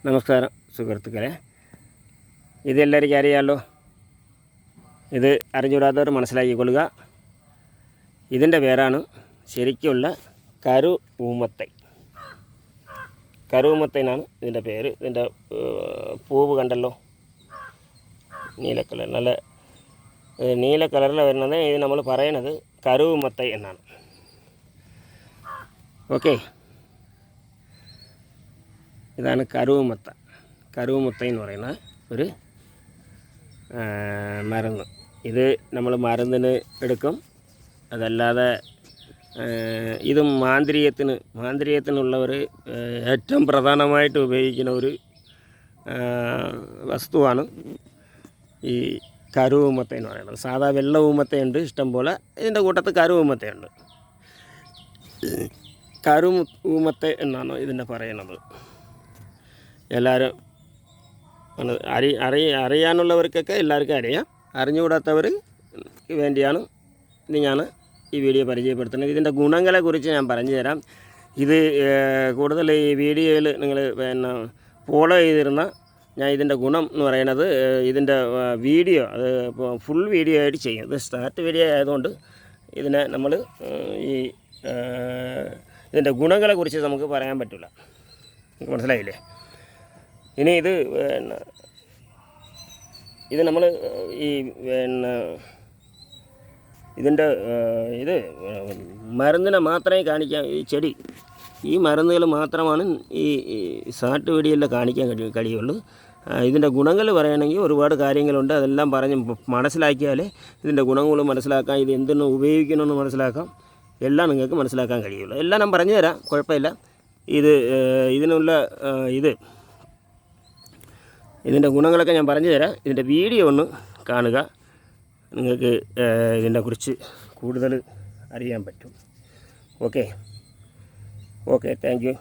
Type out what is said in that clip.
നമസ്കാരം സുഹൃത്തുക്കളെ, ഇതെല്ലാവർക്കും അറിയാമല്ലോ. ഇത് അറിഞ്ഞുകൂടാത്തവർ മനസ്സിലാക്കിക്കൊള്ളുക. ഇതിൻ്റെ പേരാണ് ശരിക്കുള്ള കരുഊമത്തൈ. കരുഊമത്തൈനാണ് ഇതിൻ്റെ പേര്. ഇതിൻ്റെ പൂവ് കണ്ടല്ലോ, നീല കളർ, നല്ല നീല കളറിൽ വരുന്നത്. ഇത് നമ്മൾ പറയണത് കരുഊമത്തൈ എന്നാണ്. ഓക്കെ, ഇതാണ് കരുഊമത്തൈ എന്ന് പറയുന്ന ഒരു മരുന്ന്. ഇത് നമ്മൾ മരുന്നിന് എടുക്കും. അതല്ലാതെ ഇത് മാന്ത്രികത്തിനുള്ളവർ ഏറ്റവും പ്രധാനമായിട്ട് ഉപയോഗിക്കുന്ന ഒരു വസ്തുവാണ് ഈ കരുഊമത്തൈ എന്ന് പറയുന്നത്. സാധാ വെള്ള ഊമത്തയുണ്ട് ഇഷ്ടം പോലെ, ഇതിൻ്റെ കൂട്ടത്ത് കരുഊമത്തയുണ്ട്. കരുഊമത്തൈ എന്നാണ് ഇതിൻ്റെ പറയുന്നത്. എല്ലാവരും അറിയാനുള്ളവർക്കൊക്കെ എല്ലാവർക്കും അറിയാം. അറിഞ്ഞുകൂടാത്തവർ വേണ്ടിയാണ് ഇത് ഞാൻ ഈ വീഡിയോ പരിചയപ്പെടുത്തുന്നത്. ഇതിൻ്റെ ഗുണങ്ങളെക്കുറിച്ച് ഞാൻ പറഞ്ഞു തരാം. ഇത് കൂടുതൽ ഈ വീഡിയോയിൽ നിങ്ങൾ ഫോളോ ചെയ്തിരുന്ന ഞാൻ ഇതിൻ്റെ ഗുണം എന്ന് പറയുന്നത്, ഇതിൻ്റെ വീഡിയോ അത് ഫുൾ വീഡിയോ ആയിട്ട് ചെയ്യും. ഇത് സ്റ്റാർട്ട് വീഡിയോ ആയതുകൊണ്ട് ഇതിനെ നമ്മൾ ഈ ഇതിൻ്റെ ഗുണങ്ങളെക്കുറിച്ച് നമുക്ക് പറയാൻ പറ്റില്ല. നിങ്ങൾക്ക് മനസ്സിലായില്ലേ? ഇനി ഇത് നമ്മൾ ഈ ഇതിൻ്റെ മരുന്നിനെ മാത്രമേ കാണിക്കാൻ, ഈ ചെടി, ഈ മരുന്നുകൾ മാത്രമാണ് ഈ ഷാർട്ട് വീഡിയോയിൽ കാണിക്കാൻ കഴിയുള്ളൂ. ഇതിൻ്റെ ഗുണങ്ങൾ പറയുകയാണെങ്കിൽ ഒരുപാട് കാര്യങ്ങളുണ്ട്. അതെല്ലാം പറഞ്ഞ് മനസ്സിലാക്കിയാലേ ഇതിൻ്റെ ഗുണങ്ങളും മനസ്സിലാക്കാം, ഇത് എന്തിനു ഉപയോഗിക്കണമെന്ന് മനസ്സിലാക്കാം, എല്ലാം നിങ്ങൾക്ക് മനസ്സിലാക്കാൻ കഴിയുള്ളൂ. എല്ലാം ഞാൻ പറഞ്ഞു തരാം, കുഴപ്പമില്ല. ഇതിനുള്ള ഇതിൻ്റെ ഗുണങ്ങളൊക്കെ ഞാൻ പറഞ്ഞു തരാം. ഇതിൻ്റെ വീഡിയോ ഒന്ന് കാണുക, നിങ്ങൾക്ക് ഇതിനെക്കുറിച്ച് കൂടുതൽ അറിയാൻ പറ്റും. Okay, thank you.